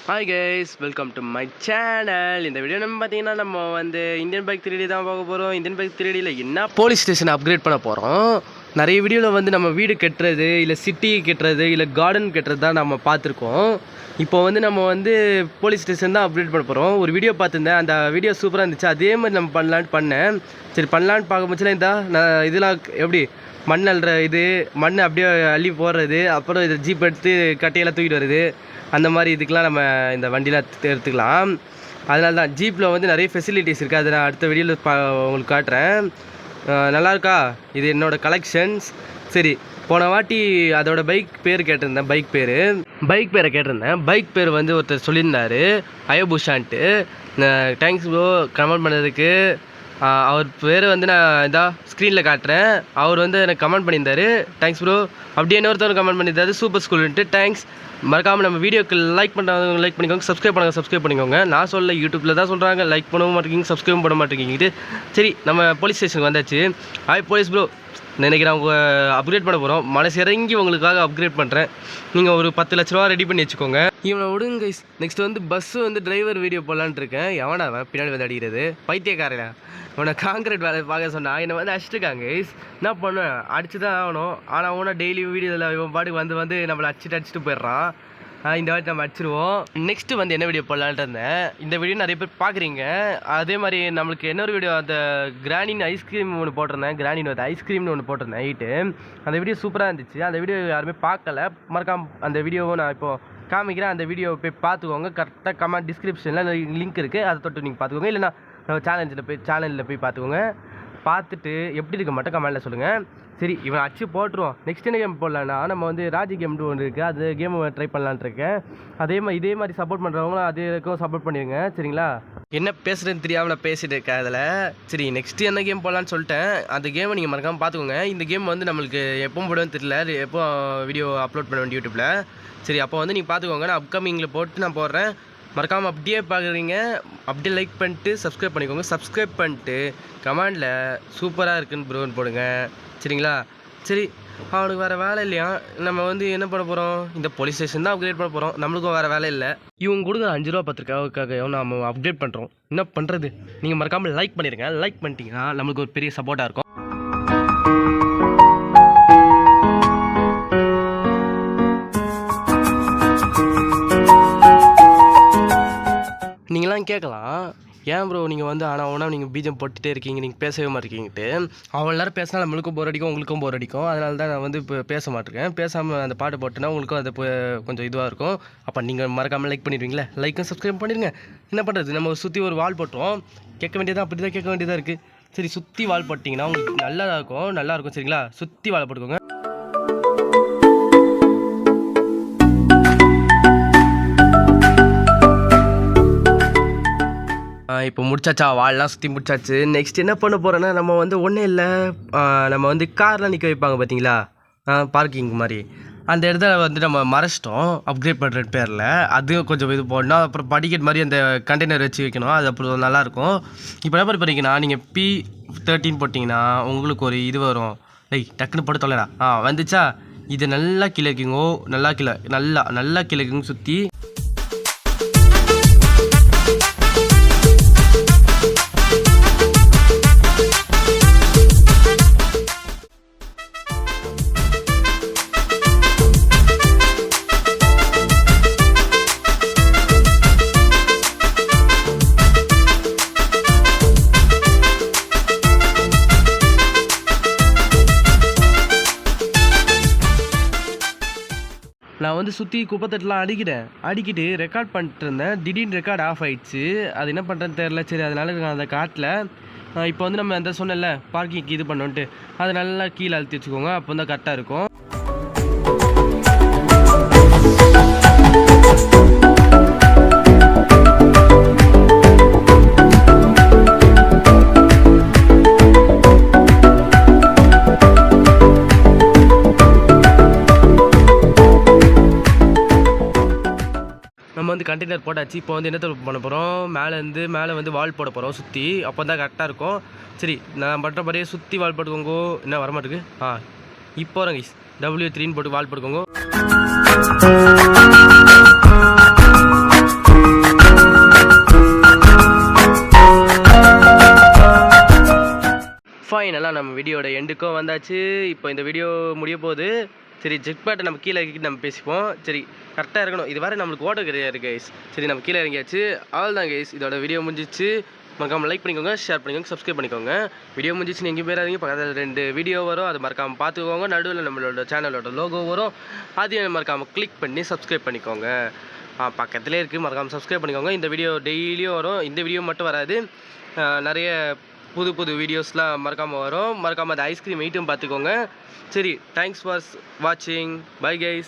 Hi guys, welcome to my channel. இந்த video நம்ம பார்த்தீங்கன்னா நம்ம வந்து இந்தியன் பைக் 3D தான் பார்க்க போகிறோம். இந்தியன் பைக் 3Dயில் என்ன போலீஸ் ஸ்டேஷன் அப்கிரேட் பண்ண போகிறோம். நிறைய வீடியோவில் வந்து நம்ம வீடு கட்டுறது இல்லை சிட்டி கட்டுறது இல்லை கார்டன் கட்டுறது தான் நம்ம பார்த்துருக்கோம். இப்போ வந்து நம்ம வந்து போலீஸ் ஸ்டேஷன் தான் அப்கிரேட் பண்ண போகிறோம். ஒரு வீடியோ பார்த்துருந்தேன், அந்த வீடியோ சூப்பராக இருந்துச்சு. அதே மாதிரி நம்ம பண்ணலான்னு பண்ணேன். சரி பண்ணலான்னு பார்க்க போச்சுன்னா நான் இதெல்லாம் எப்படி மண் அள்ளுற மண் அப்படியே அள்ளி போடுறது, அப்புறம் இதை ஜீப் எடுத்து கட்டையெல்லாம் தூக்கிட்டு வருது, அந்த மாதிரி இதுக்கெலாம் நம்ம இந்த வண்டியில் எடுத்துக்கலாம். அதனால தான் ஜீப்பில் வந்து நிறைய ஃபெசிலிட்டிஸ் இருக்குது. அதை நான் அடுத்த வீடியோவில் உங்களுக்கு காட்டுறேன். நல்லாயிருக்கா? இது என்னோடய கலெக்ஷன்ஸ். சரி, போன வாட்டி அதோட பைக் பேர் கேட்டிருந்தேன். பைக் பேரை கேட்டிருந்தேன். பைக் பேர் வந்து ஒருத்தர் சொல்லியிருந்தார், அயோபுஷான்ட்டு. தேங்க்ஸ் ப்ரோ கமெண்ட் பண்ணதுக்கு. அவர் பேர் வந்து நான் ஸ்க்ரீனில் காட்டுறேன். அவர் வந்து எனக்கு கமெண்ட் பண்ணியிருந்தார். Thanks bro. அப்படியே இன்னொருத்தவர் கமெண்ட் பண்ணியிருந்தாரு, சூப்பர் ஸ்கூல்ன்ட்டு. தேங்க்ஸ். மறக்காமல் நம்ம வீடியோக்கு லைக் பண்ணுறவங்க லைக் பண்ணிக்கோங்க, சப்ஸ்கிரைப் பண்ணிக்கோங்க. நான் சொல்ல யூடியூப்பில் தான் சொல்கிறாங்க, லைக் பண்ணவும் மாட்டேங்கிங்க, சப்ஸ்கிரைப் பண்ண மாட்டேங்கிட்டு. சரி, நம்ம போலீஸ் ஸ்டேஷனுக்கு வந்தாச்சு. ஹாய் போலீஸ் ப்ரோ, இன்றைக்கி நான் உங்கள் அப்கிரேட் பண்ண போகிறோம். மனசு இறங்கி உங்களுக்காக அப்கிரேட் பண்ணுறேன். நீங்கள் ஒரு 10 லட்ச ரூபா ரெடி பண்ணி வச்சுக்கோங்க. இவனை விடுங்க கைஸ். நெக்ஸ்ட் வந்து பஸ்ஸு வந்து டிரைவர் வீடியோ போடலான்ட்டு இருக்கேன். எவனா அவன் பின்னாடி வந்து அடிக்கிறது? பைத்தியக்காரன். அவனை காங்கிரீட் வேலை பார்க்க சொன்னால் என்னை வந்து அடிச்சுட்டுருக்காங்க கைஸ். என்ன பண்ணுவேன், அடிச்சு தான் ஆகணும். ஆனால் அவனா டெய்லி வீடியோவில் இவன் பாட்டுக்கு வந்து நம்மளை அடிச்சுட்டு போயிடுறான். இந்த வாட்டி நம்ம அடிச்சிருவோம். நெக்ஸ்ட்டு வந்து என்ன வீடியோ போடலான்ட்டு இருந்தேன். இந்த வீடியோ நிறைய பேர் பார்க்குறீங்க. அதே மாதிரி நம்மளுக்கு இன்னொரு வீடியோ, அந்த கிரானின் ஐஸ்கிரீம் ஒன்று போட்டிருந்தேன். கிரானின் வந்து ஐஸ்கிரீம்னு ஒன்று போட்டிருந்தேன் நைட்டு. அந்த வீடியோ சூப்பராக இருந்துச்சு. அந்த வீடியோ யாருமே பார்க்கல. மறக்காம அந்த வீடியோவும் நான் இப்போது காமிக்கிறேன். அந்த வீடியோ போய் பார்த்துக்கோங்க. கரெக்டாக கமெண்ட் டிஸ்கிரிப்ஷனில் லிங்க் இருக்குது, அதை தொட்டு நீங்கள் பார்த்துக்கோங்க. இல்லைனா நம்ம சேனலில் போய் பார்த்துக்கோங்க. பார்த்துட்டு எப்படி இருக்க மட்டும் கமெண்டில் சொல்லுங்கள். சரி, இவன் அடிச்சு போட்டுருவோம். நெக்ஸ்ட் என்ன கேம் போடலான்னா, நம்ம வந்து ராஜி கேம்னு ஒன்று இருக்குது, அது கேமை ட்ரை பண்ணலான்ட்டு இருக்கேன். இதே மாதிரி சப்போர்ட் பண்ணுறவங்களும் அதுக்கும் சப்போர்ட் பண்ணிடுங்க, சரிங்களா? என்ன பேசுகிறதுன்னு தெரியாமல் நான் பேசிட்டு இருக்கேன் அதில். சரி, நெக்ஸ்ட்டு என்ன கேம் போடலான்னு சொல்லிட்டேன். அந்த கேமை நீங்கள் மறக்காமல் பார்த்துக்கோங்க. இந்த கேம் வந்து நம்மளுக்கு எப்போ போடுவேன்னு தெரியல, எப்போ வீடியோ அப்லோட் பண்ண வேண்டிய யூடியூப்பில். சரி, அப்போ வந்து நீங்கள் பார்த்துக்கோங்க. நான் அப்கமிங்கில் போட்டு நான் போடுறேன். மறக்காமல் அப்படியே பார்க்குறீங்க, அப்படியே லைக் பண்ணிட்டு சப்ஸ்கிரைப் பண்ணிக்கோங்க. சப்ஸ்கிரைப் பண்ணிட்டு கமெண்டில் சூப்பராக இருக்குன்னு ப்ரோன்னு போடுங்க, சரிங்களா? சரி, அவனுக்கு வேறு வேலை இல்லையா? நம்ம வந்து என்ன பண்ண போகிறோம், இந்த போலீஸ் ஸ்டேஷன் தான் அப்கிரேட் பண்ண போகிறோம். நம்மளுக்கும் வேறு வேலை இல்லை. இவங்க கொடுக்குற 5 ரூபா 10 ரூபாய்க்காக நம்ம அப்கிரேட் பண்ணுறோம். என்ன பண்ணுறது? நீங்கள் மறக்காமல் லைக் பண்ணிடுங்க. லைக் பண்ணிட்டீங்கன்னா நம்மளுக்கு ஒரு பெரிய சப்போர்ட்டாக இருக்கும். நீங்களாம் கேட்கலாம், ஏன் ப்ரோ நீங்கள் வந்து ஆனால் நீங்கள் பீஜம் போட்டுகிட்டே இருக்கீங்க, நீங்கள் பேசவே மாட்டேங்கிட்டு. அவ்வளோ நேரம் பேசினா நம்மளுக்கும் போர் அடிக்கும், உங்களுக்கும் போர் அடிக்கும். அதனால தான் நான் வந்து இப்போ பேச மாட்டேருக்கேன். பேசாமல் அந்த பாட்டு போட்டுனா உங்களுக்கும் அது கொஞ்சம் இதுவாக இருக்கும். அப்போ நீங்கள் மறக்காமல் லைக் பண்ணிடுவீங்களே, லைக்கும் சப்ஸ்கிரைப் பண்ணிடுங்க. என்ன பண்ணுறது, நம்ம சுற்றி ஒரு வால் போட்டுருவோம். கேட்க வேண்டியதாக அப்படி தான் கேட்க வேண்டியதாக இருக்குது. சரி, சுற்றி வால் போட்டிங்கன்னா உங்களுக்கு நல்லாயிருக்கும், சரிங்களா? சுற்றி வால் போட்டுக்கோங்க. இப்போ முடிச்சாச்சா, வால்லாம் சுற்றி முடிச்சாச்சு. நெக்ஸ்ட் என்ன பண்ண போகிறேன்னா, நம்ம வந்து ஒன்றும் இல்லை, நம்ம வந்து கார்லாம் நிற்க வைப்பாங்க பார்த்தீங்களா, பார்க்கிங் மாதிரி. அந்த இடத்துல வந்து நம்ம மறைச்சிட்டோம் அப்கிரேட் பண்ணுற பேரில். அதுவும் கொஞ்சம் இது போடணும். அப்புறம் படிக்கட் மாதிரி அந்த கண்டெய்னர் வச்சு வைக்கணும். அது அப்புறம் நல்லாயிருக்கும். இப்போ என்ன பண்ணிங்கன்னா, நீங்கள் P13 போட்டிங்கன்னா உங்களுக்கு ஒரு இது வரும். டக்குன்னு போட்டு தொலைடா. வந்துச்சா? இது நல்லா கீழே வைக்கிங்கோ, நல்லா கீழே வைக்கிங்க சுற்றி. நான் வந்து சுற்றி குப்பத்தட்டெலாம் அடிக்கிட்டு ரெக்கார்ட் பண்ணிட்டு இருந்தேன். திடீர்னு ரெக்கார்ட் ஆஃப் ஆகிடுச்சு. அது என்ன பண்ணுறேன்னு தெரில. சரி, அதனால நான் அந்த காட்டில் இப்போ வந்து நம்ம அந்த சொன்னல பார்க்கிங் இது பண்ணோன்ட்டு, அதை நல்லா கீழே அழுத்தி வச்சுக்கோங்க. அப்போ தான் கரெக்டாக இருக்கும். நம்ம வந்து கண்டெய்னர் போட்டாச்சு. இப்போ வந்து என்ன பண்ண போகிறோம், மேலே வந்து வால் போட போகிறோம் சுற்றி. அப்போ தான் கரெக்டாக இருக்கும். சரி, நான் பண்ணுறபடியே சுற்றி வால் போட்டுக்கோங்க. என்ன வரமாட்டுக்கு? இப்போ வரங்க W3 போட்டு வால் போட்டுக்கோங்க. ஃபைனலாக நம்ம வீடியோட எண்டுக்கும் வந்தாச்சு. இப்போ இந்த வீடியோ முடிய போகுது. சரி, ஜெட் பேட்டை நம்ம கீழே இறக்கிட்டு நம்ம பேசிப்போம். சரி, கரெக்டாக இருக்கணும். இது வரை நம்மளுக்கு ஓட்ட கிடையாது கைஸ். சரி, நம்ம கீழே இறங்கியாச்சு. அவ்வளோதான் கைஸ், இதோட வீடியோ முடிஞ்சிச்சு. மறக்காமல் லைக் பண்ணிக்கோங்க, ஷேர் பண்ணிக்கோங்க, சப்ஸ்கிரைப் பண்ணிக்கோங்க. வீடியோ முடிஞ்சிச்சு, எங்கேயும் போயிடாதீங்க. பக்கத்தில் 2 வீடியோ வரும், அது மறக்காமல் பார்த்துக்கோங்க. நடுவில் நம்மளோட சேனலோட லோகோ வரும், அதையும் மறக்காமல் கிளிக் பண்ணி சப்ஸ்கிரைப் பண்ணிக்கோங்க. பக்கத்துலேயே இருக்குது, மறக்காமல் சப்ஸ்கிரைப் பண்ணிக்கோங்க. இந்த வீடியோ டெய்லியும் வரும். இந்த வீடியோ மட்டும் வராது, நிறைய புது வீடியோஸ்லாம் மறக்காமல் வரும். மறக்காமல் அந்த ஐஸ்கிரீம் வெயிட்டும் பார்த்துக்கோங்க. சரி, தேங்க்ஸ் ஃபார் வாட்சிங். Bye guys.